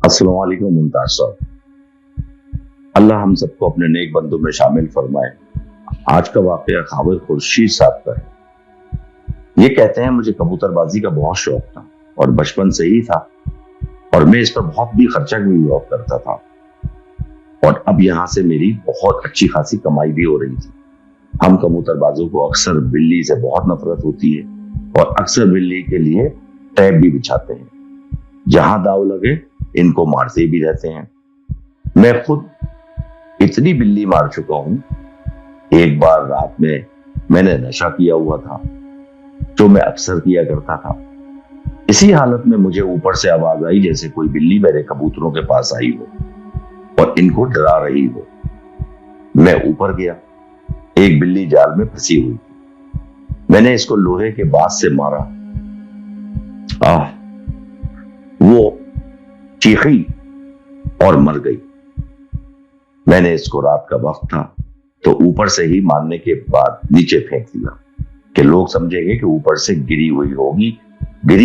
अस्सलाम वालेकुम मुमताज साहब। अल्लाह हम सबको अपने नेक बंदों में शामिल फरमाए। आज का वाकया खाबिर खुर्शीद साहब का है। ये कहते हैं मुझे कबूतरबाजी का बहुत शौक था और बचपन से ही था, और मैं इस पर बहुत भी खर्चा भी बहुत करता था, और अब यहाँ से मेरी बहुत अच्छी खासी कमाई भी हो रही थी। हम कबूतरबाजों को अक्सर बिल्ली से बहुत नफरत होती है और अक्सर बिल्ली के लिए टैब भी बिछाते हैं। जहां दाव लगे इनको मारते भी रहते हैं। मैं खुद इतनी बिल्ली मार चुका हूं। एक बार रात में मैंने नशा किया हुआ था, जो मैं अक्सर किया करता था। इसी हालत में मुझे ऊपर से आवाज आई जैसे कोई बिल्ली मेरे कबूतरों के पास आई हो और इनको डरा रही हो। मैं ऊपर गया। एक बिल्ली जाल में फंसी हुई थी। मैंने इसको लोहे के बांस से मारा। वो चीखी और मर गई। मैंने इसको रात का वक्त था तो ऊपर से ही मारने के बाद नीचे फेंक दिया कि लोग समझेंगे कि ऊपर से गिरी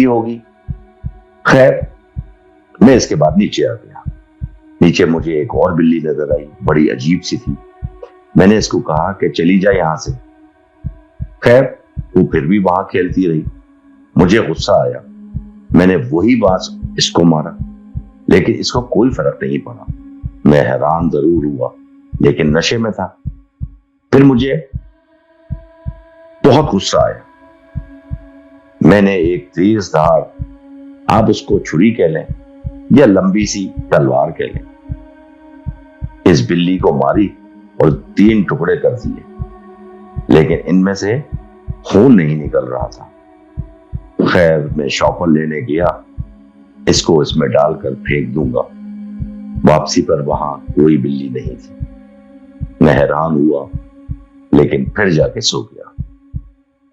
होगी। खैर, मैं इसके बाद नीचे आ गया। नीचे मुझे एक और बिल्ली नजर आई, बड़ी अजीब सी थी। मैंने इसको कहा कि चली जाए यहां से। खैर, वो फिर भी वहां खेलती रही। मुझे गुस्सा आया। मैंने वही बात इसको मारा, लेकिन इसको कोई फर्क नहीं पड़ा। मैं हैरान जरूर हुआ, लेकिन नशे में था। फिर मुझे बहुत गुस्सा आया। मैंने एक तेज धार, आप उसको छुरी कह लें या लंबी सी तलवार कह लें, इस बिल्ली को मारी और 3 टुकड़े कर दिए, लेकिन इनमें से खून नहीं निकल रहा था। खैर, मैं शॉपर लेने गया। इसको इसमें डालकर फेंक दूंगा। वापसी पर वहां कोई बिल्ली नहीं थी। मैं हैरान हुआ, लेकिन फिर जाके सो गया।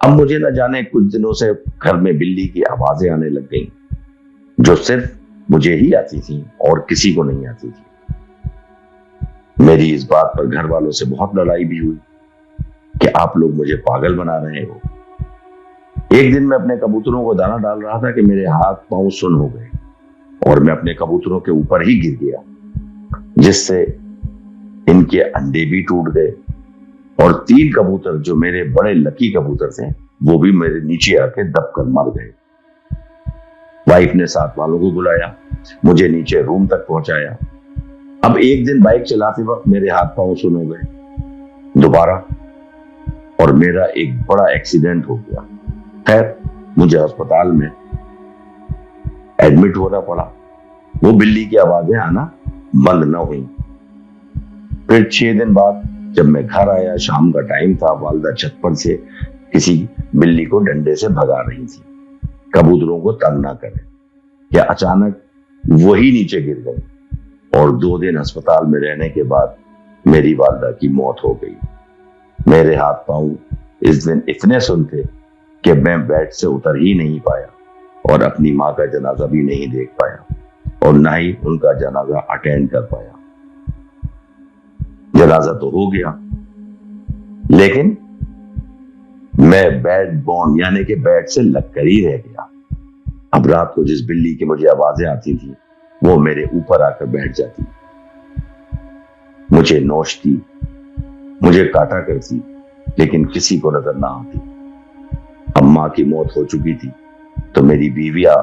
अब मुझे न जाने कुछ दिनों से घर में बिल्ली की आवाजें आने लग गईं, जो सिर्फ मुझे ही आती थी और किसी को नहीं आती थी। मेरी इस बात पर घर वालों से बहुत लड़ाई भी हुई कि आप लोग मुझे पागल बना रहे हो। एक दिन मैं अपने कबूतरों को दाना डाल रहा था कि मेरे हाथ पांव सुन्न हो गए और मैं अपने कबूतरों के ऊपर ही गिर गया, जिससे इनके अंडे भी टूट गए और 3 कबूतर जो मेरे बड़े लकी कबूतर थे, वो भी मेरे नीचे आके दबकर मर गए। वाइफ ने साथ वालों को बुलाया, मुझे नीचे रूम तक पहुंचाया। अब एक दिन बाइक चलाते वक्त मेरे हाथ पांव सुन्न हो गए दोबारा, और मेरा एक बड़ा एक्सीडेंट हो गया। खैर, मुझे अस्पताल में एडमिट होना पड़ा। वो बिल्ली की आवाजें आना बंद न हुई। फिर 6 दिन बाद जब मैं घर आया, शाम का टाइम था, वालिदा छत पर से किसी बिल्ली को डंडे से भगा रही थी, कबूतरों को तंग ना करे। या अचानक वही नीचे गिर गई और 2 दिन अस्पताल में रहने के बाद मेरी वालिदा की मौत हो गई। मेरे हाथ पांव इस दिन इतने सुन्न थे कि मैं बेड से उतर ही नहीं पाया और अपनी माँ का जनाजा भी नहीं देख पाया और ना ही उनका जनाजा अटेंड कर पाया। जनाजा तो हो गया, लेकिन मैं बेड बोन यानी कि बेड से लगकर ही रह गया। अब रात को जिस बिल्ली की मुझे आवाजें आती थी, वो मेरे ऊपर आकर बैठ जाती, मुझे नोचती, मुझे काटा करती, लेकिन किसी को नजर ना आती। अब माँ की मौत हो चुकी थी तो मेरी बीवियां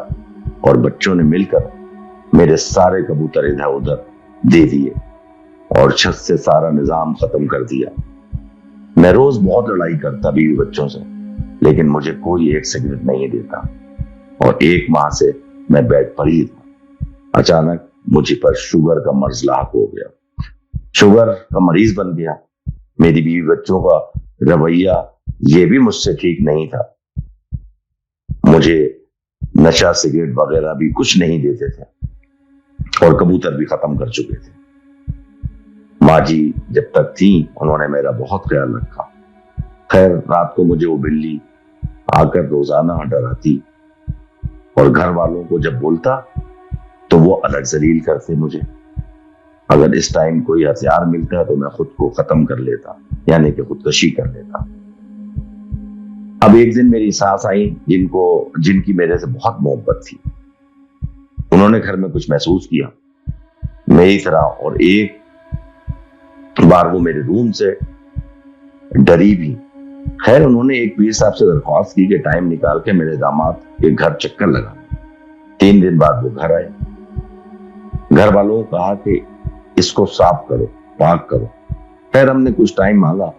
और बच्चों ने मिलकर मेरे सारे कबूतर इधर उधर दे दिए और छत से सारा निजाम खत्म कर दिया। मैं रोज बहुत लड़ाई करता बीवी बच्चों से, लेकिन मुझे कोई एक सिगरेट नहीं देता, और 1 माह से मैं बेड पर ही था। अचानक मुझे पर शुगर का मर्ज लाक हो गया। शुगर का मरीज बन गया। मेरी बीवी बच्चों का रवैया ये भी मुझसे ठीक नहीं था। मुझे नशा सिगरेट वगैरह भी कुछ नहीं देते थे और कबूतर भी खत्म कर चुके थे। माँ जी जब तक थी, उन्होंने मेरा बहुत ख्याल रखा। खैर, रात को मुझे वो बिल्ली आकर रोजाना डराती और घर वालों को जब बोलता तो वो अलग जलील करते मुझे। अगर इस टाइम कोई हथियार मिलता तो मैं खुद को खत्म कर लेता, यानी कि खुदकशी कर लेता। अब एक दिन मेरी सास आई, जिनकी मेरे से बहुत मोहब्बत थी। उन्होंने घर में कुछ महसूस किया मेरी तरह। और एक बार वो मेरे रूम से डरी भी। खैर उन्होंने एक पीर साहब से दरख्वास्त की कि टाइम निकाल के मेरे दामाद के घर चक्कर लगा। 3 दिन बाद वो घर आए। घर वालों को कहा कि इसको साफ करो, पाक करो। खैर हमने कुछ टाइम मांगा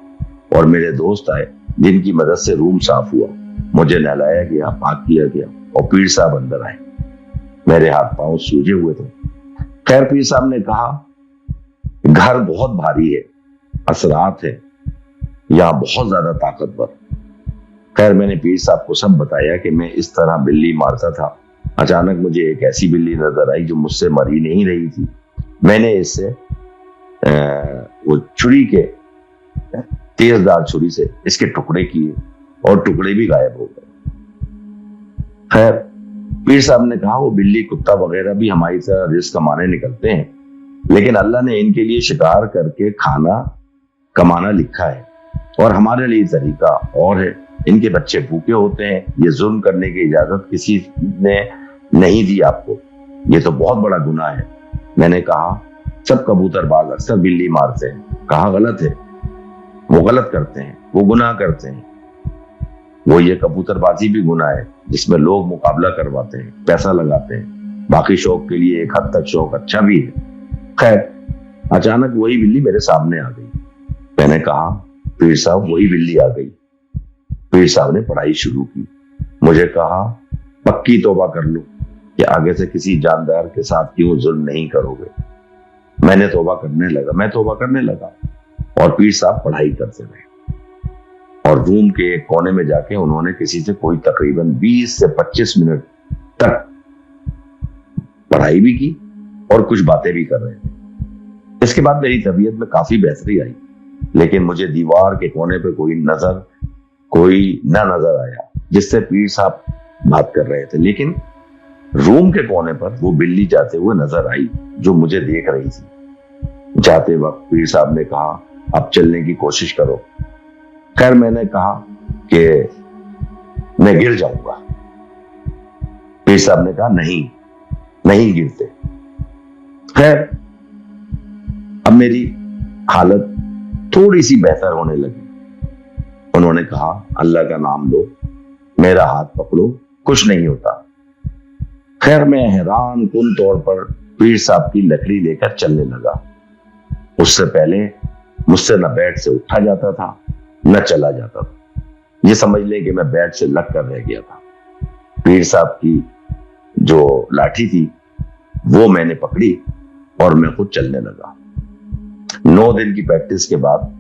और मेरे दोस्त आए जिनकी मदद से रूम साफ हुआ। मुझे नहलाया गया, पाक किया गया और पीर साहब अंदर आए। मेरे हाथ पांव सूजे हुए थे। खैर पीर साहब ने कहा घर बहुत भारी है, असरात है, यहां बहुत ज्यादा ताकतवर। खैर मैंने पीर साहब को सब बताया कि मैं इस तरह बिल्ली मारता था। अचानक मुझे एक ऐसी बिल्ली नजर आई जो मुझसे मरी नहीं रही थी। मैंने इससे वो छुरी के तेजदार छुरी से इसके टुकड़े किए और टुकड़े भी गायब हो गए। खैर पीर साहब ने कहा वो बिल्ली कुत्ता वगैरह भी हमारी तरह रिस्क कमाने निकलते हैं, लेकिन अल्लाह ने इनके लिए शिकार करके खाना कमाना लिखा है और हमारे लिए तरीका और है। इनके बच्चे भूखे होते हैं, ये जुल्म करने की इजाजत किसी ने नहीं दी आपको, ये तो बहुत बड़ा गुनाह है। मैंने कहा सब कबूतरबाज अक्सर बिल्ली मारते हैं। कहा गलत है, वो गलत करते हैं, वो गुनाह करते हैं। वो ये कबूतरबाजी भी गुनाह है जिसमें लोग मुकाबला करवाते हैं, पैसा लगाते हैं। बाकी शौक के लिए एक हद तक शौक अच्छा भी है। खैर अचानक वही बिल्ली मेरे सामने आ गई। मैंने कहा पीर साहब वही बिल्ली आ गई। पीर साहब ने पढ़ाई शुरू की। मुझे कहा पक्की तौबा कर लो कि आगे से किसी जानदार के साथ क्यों जुल्म नहीं करोगे। मैं तौबा करने लगा और पीर साहब पढ़ाई करते रहे। और रूम के एक कोने में जाके उन्होंने किसी से कोई तकरीबन 20 से 25 मिनट तक पढ़ाई भी की और कुछ बातें भी कर रहे थे। इसके बाद मेरी तबीयत में काफी बेहतरी आई, लेकिन मुझे दीवार के कोने पे कोई ना नजर आया जिससे पीर साहब बात कर रहे थे। लेकिन रूम के कोने पर वो बिल्ली जाते हुए नजर आई जो मुझे देख रही थी। जाते वक्त पीर साहब ने कहा अब चलने की कोशिश करो। खैर मैंने कहा कि मैं गिर जाऊंगा। पीर साहब ने कहा नहीं गिरते। खैर अब मेरी हालत थोड़ी सी बेहतर होने लगी। उन्होंने कहा अल्लाह का नाम लो, मेरा हाथ पकड़ो, कुछ नहीं होता। खैर मैं हैरान कुन तौर पर पीर साहब की लकड़ी लेकर चलने लगा। उससे पहले मुझसे न बेड से उठा जाता था न चला जाता था। ये समझ लें कि मैं बेड से लग कर रह गया था। पीर साहब की जो लाठी थी वो मैंने पकड़ी और मैं खुद चलने लगा। 9 दिन की प्रैक्टिस के बाद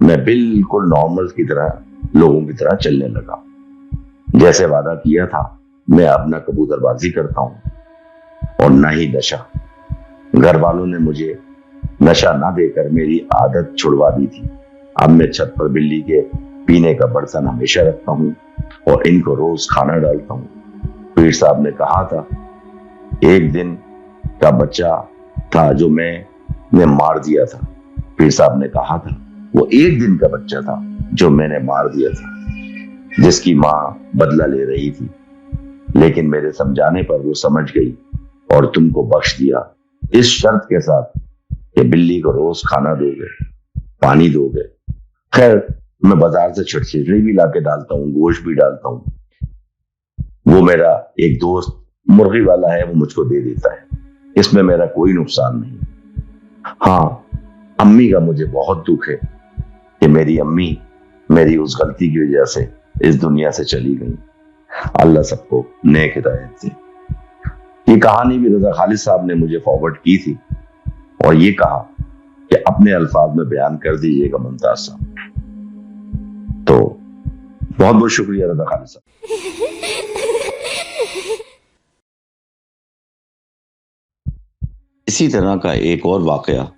मैं बिल्कुल नॉर्मल की तरह लोगों की तरह चलने लगा। जैसे वादा किया था मैं अब ना कबूतरबाजी करता हूं और ना ही नशा। घर वालों ने मुझे नशा ना देकर मेरी आदत छुड़वा दी थी। अब मैं छत पर बिल्ली के पीने का बर्तन हमेशा रखता हूं और इनको रोज खाना डालता हूं। पीर साहब ने कहा था एक दिन का बच्चा था जो मैंने मार दिया था। पीर साहब ने कहा था वो एक दिन का बच्चा था जो मैंने मार दिया था, जिसकी मां बदला ले रही थी, लेकिन मेरे समझाने पर वो समझ गई और तुमको बख्श दिया इस शर्त के साथ कि बिल्ली को रोज खाना दोगे, पानी दोगे। खैर मैं बाजार से छिड़छिड़ी भी लाके डालता हूँ, गोश्त भी डालता हूँ। वो मेरा एक दोस्त मुर्गी वाला है, वो मुझको दे देता है। इसमें मेरा कोई नुकसान नहीं। हाँ अम्मी का मुझे बहुत दुख है कि मेरी अम्मी मेरी उस गलती की वजह से इस दुनिया से चली गई। अल्लाह सबको नेक हिदायत दे। ये कहानी भी रजा खालिद साहब ने मुझे फॉरवर्ड की थी और ये कहा कि अपने अल्फाज में बयान कर दीजिएगा मुमताज साहब। तो बहुत बहुत शुक्रिया रजा खालिद साहब। इसी तरह का एक और वाकया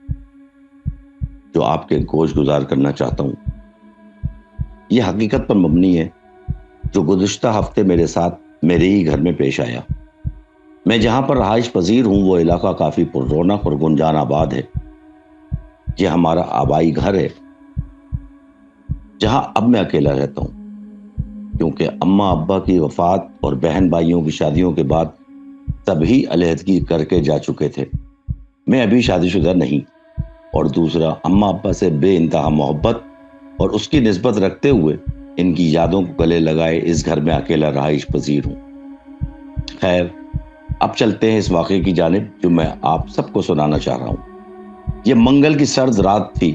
जो आपके गोश गुजार करना चाहता हूं, यह हकीकत पर मबनी है जो गुज़िश्ता हफ्ते मेरे साथ मेरे ही घर में पेश आया। मैं जहां पर रहाइश पजीर हूं वो इलाका काफी पुररौनक और गुंजान आबाद है। यह हमारा आबाई घर है जहां अब मैं अकेला रहता हूं, क्योंकि अम्मा अब्बा की वफात और बहन भाइयों की शादियों के बाद सभी अलहदगी करके जा चुके थे। میں ابھی شادی شدہ نہیں، اور دوسرا اماں ابا سے بے انتہا محبت اور اس کی نسبت رکھتے ہوئے ان کی یادوں کو گلے لگائے اس گھر میں اکیلا رہائش پذیر ہوں۔ خیر، اب چلتے ہیں اس واقعے کی جانب جو میں آپ سب کو سنانا چاہ رہا ہوں۔ یہ منگل کی سرد رات تھی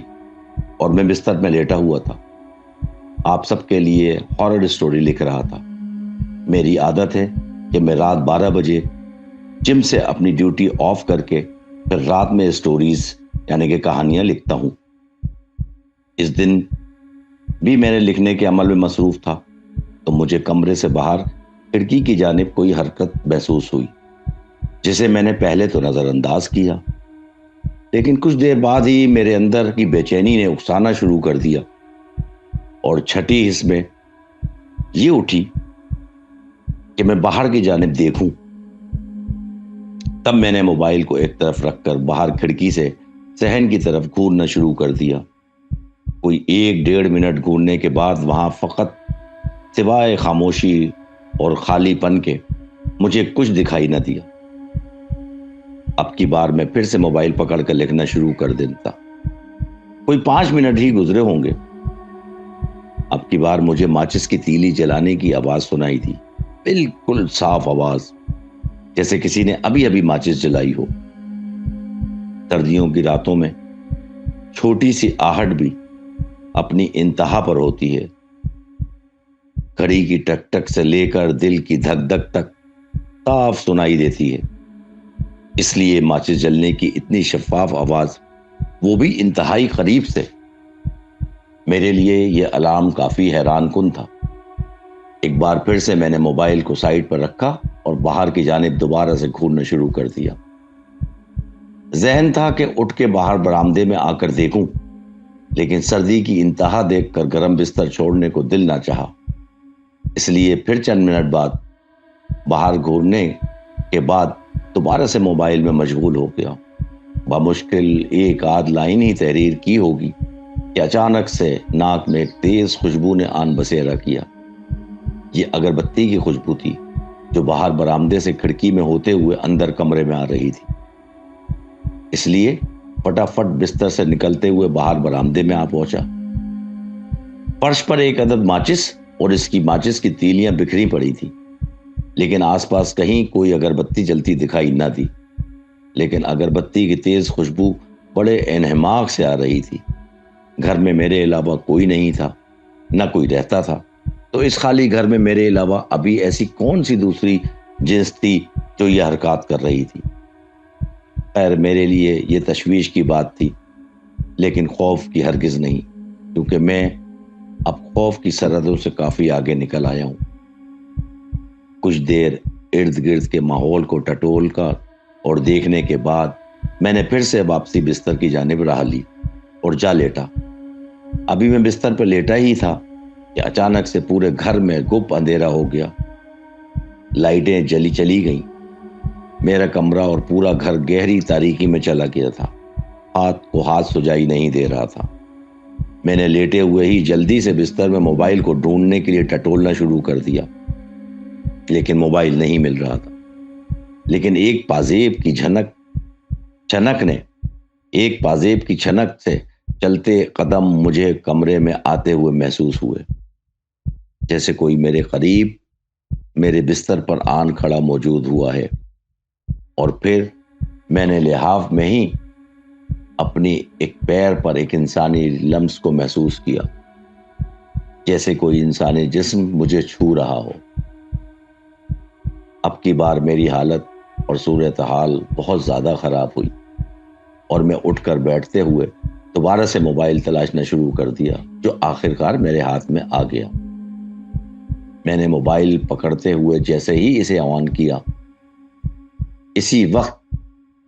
اور میں بستر میں لیٹا ہوا تھا۔ آپ سب کے لیے ہارر سٹوری لکھ رہا تھا۔ میری عادت ہے کہ میں رات 12 بجے جم سے اپنی ڈیوٹی آف کر کے پھر رات میں سٹوریز یعنی کہ کہانیاں لکھتا ہوں۔ اس دن بھی میں نے لکھنے کے عمل میں مصروف تھا تو مجھے کمرے سے باہر کھڑکی کی جانب کوئی حرکت محسوس ہوئی، جسے میں نے پہلے تو نظر انداز کیا، لیکن کچھ دیر بعد ہی میرے اندر کی بے چینی نے اکسانا شروع کر دیا اور چھٹی حص میں یہ اٹھی کہ میں باہر کی جانب دیکھوں۔ تب میں نے موبائل کو ایک طرف رکھ کر باہر کھڑکی سے صحن کی طرف گھورنا شروع کر دیا۔ کوئی 1-1.5 منٹ گھورنے کے بعد وہاں فقط سوائے خاموشی اور خالی پن کے مجھے کچھ دکھائی نہ دیا۔ اب کی بار میں پھر سے موبائل پکڑ کر لکھنا شروع کر دیتا۔ کوئی 5 منٹ ہی گزرے ہوں گے۔ اب کی بار مجھے ماچس کی تیلی جلانے کی آواز سنائی دی، بالکل صاف آواز، جیسے کسی نے ابھی ابھی ماچس جلائی ہو۔ سردیوں کی راتوں میں چھوٹی سی آہٹ بھی اپنی انتہا پر ہوتی ہے۔ گھڑی کی ٹک ٹک سے لے کر دل کی دھک دھک تک صاف سنائی دیتی ہے۔ اس لیے ماچس جلنے کی اتنی شفاف آواز، وہ بھی انتہائی قریب سے، میرے لیے یہ الارم کافی حیران کن تھا۔ ایک بار پھر سے میں نے موبائل کو سائیڈ پر رکھا اور باہر کی جانب دوبارہ سے گھورنا شروع کر دیا۔ ذہن تھا کہ اٹھ کے باہر برآمدے میں آ کر دیکھوں، لیکن سردی کی انتہا دیکھ کر گرم بستر چھوڑنے کو دل نہ چاہا۔ اس لیے پھر چند منٹ بعد باہر گھورنے کے بعد دوبارہ سے موبائل میں مشغول ہو گیا۔ بمشکل 1-8 لائن ہی تحریر کی ہوگی کہ اچانک سے ناک میں ایک تیز خوشبو نے آن بسیرا کیا۔ یہ اگربتی کی خوشبو تھی جو باہر برآمدے سے کھڑکی میں ہوتے ہوئے اندر کمرے میں آ رہی تھی۔ اس لیے فٹافٹ بستر سے نکلتے ہوئے باہر برآمدے میں آ پہنچا۔ فرش پر ایک عدد ماچس اور اس کی ماچس کی تیلیاں بکھری پڑی تھی، لیکن آس پاس کہیں کوئی اگربتی جلتی دکھائی نہ دی۔ لیکن اگربتی کی تیز خوشبو بڑے انہماک سے آ رہی تھی۔ گھر میں میرے علاوہ کوئی نہیں تھا، نہ کوئی رہتا تھا، تو اس خالی گھر میں میرے علاوہ ابھی ایسی کون سی دوسری جنس تھی جو یہ حرکات کر رہی تھی؟ خیر، میرے لیے یہ تشویش کی بات تھی، لیکن خوف کی ہرگز نہیں، کیونکہ میں اب خوف کی سرحدوں سے کافی آگے نکل آیا ہوں۔ کچھ دیر ارد گرد کے ماحول کو ٹٹول کر اور دیکھنے کے بعد میں نے پھر سے واپسی بستر کی جانب راہ لی اور جا لیٹا۔ ابھی میں بستر پر لیٹا ہی تھا کہ اچانک سے پورے گھر میں گپ اندھیرا ہو گیا۔ لائٹیں چلی گئیں۔ میرا کمرہ اور پورا گھر گہری تاریکی میں چلا گیا تھا۔ ہاتھ کو ہاتھ سجائی نہیں دے رہا تھا۔ میں نے لیٹے ہوئے ہی جلدی سے بستر میں موبائل کو ڈھونڈنے کے لیے ٹٹولنا شروع کر دیا، لیکن موبائل نہیں مل رہا تھا۔ لیکن ایک پازیب کی چھنک سے چلتے قدم مجھے کمرے میں آتے ہوئے محسوس ہوئے، جیسے کوئی میرے قریب میرے بستر پر آن کھڑا موجود ہوا ہے۔ اور پھر میں نے لحاف میں ہی اپنی ایک پیر پر ایک انسانی لمس کو محسوس کیا، جیسے کوئی انسانی جسم مجھے چھو رہا ہو۔ اب کی بار میری حالت اور صورتحال بہت زیادہ خراب ہوئی اور میں اٹھ کر بیٹھتے ہوئے دوبارہ سے موبائل تلاشنا شروع کر دیا، جو آخرکار میرے ہاتھ میں آ گیا۔ میں نے موبائل پکڑتے ہوئے جیسے ہی اسے آن کیا، اسی وقت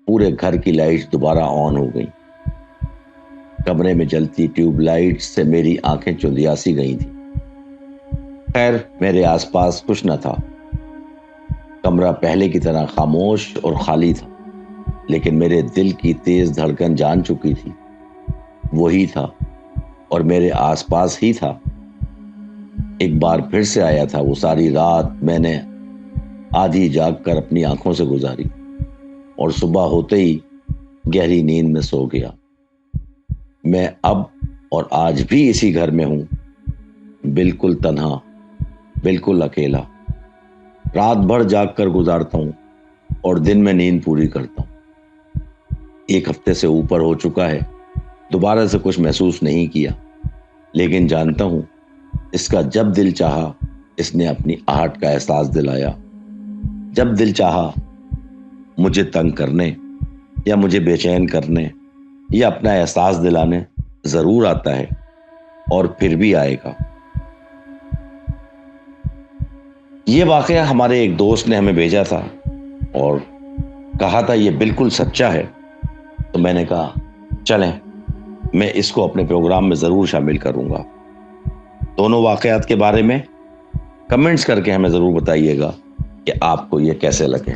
پورے گھر کی لائٹس دوبارہ آن ہو گئیں۔ کمرے میں جلتی ٹیوب لائٹ سے میری آنکھیں چندیاسی گئی تھیں۔ خیر، میرے آس پاس کچھ نہ تھا۔ کمرہ پہلے کی طرح خاموش اور خالی تھا، لیکن میرے دل کی تیز دھڑکن جان چکی تھی وہی تھا اور میرے آس پاس ہی تھا۔ ایک بار پھر سے آیا تھا۔ وہ ساری رات میں نے آدھی جاگ کر اپنی آنکھوں سے گزاری اور صبح ہوتے ہی گہری نیند میں سو گیا۔ میں اب اور آج بھی اسی گھر میں ہوں، بالکل تنہا، بالکل اکیلا۔ رات بھر جاگ کر گزارتا ہوں اور دن میں نیند پوری کرتا ہوں۔ 1 ہفتے سے اوپر ہو چکا ہے، دوبارہ سے کچھ محسوس نہیں کیا، لیکن جانتا ہوں اس کا جب دل چاہا اس نے اپنی آہٹ کا احساس دلایا۔ جب دل چاہا مجھے تنگ کرنے یا مجھے بے چین کرنے یا اپنا احساس دلانے ضرور آتا ہے، اور پھر بھی آئے گا۔ یہ واقعہ ہمارے ایک دوست نے ہمیں بھیجا تھا اور کہا تھا یہ بالکل سچا ہے، تو میں نے کہا چلیں میں اس کو اپنے پروگرام میں ضرور شامل کروں گا۔ دونوں واقعات کے بارے میں کمنٹس کر کے ہمیں ضرور بتائیے گا کہ آپ کو یہ کیسے لگے۔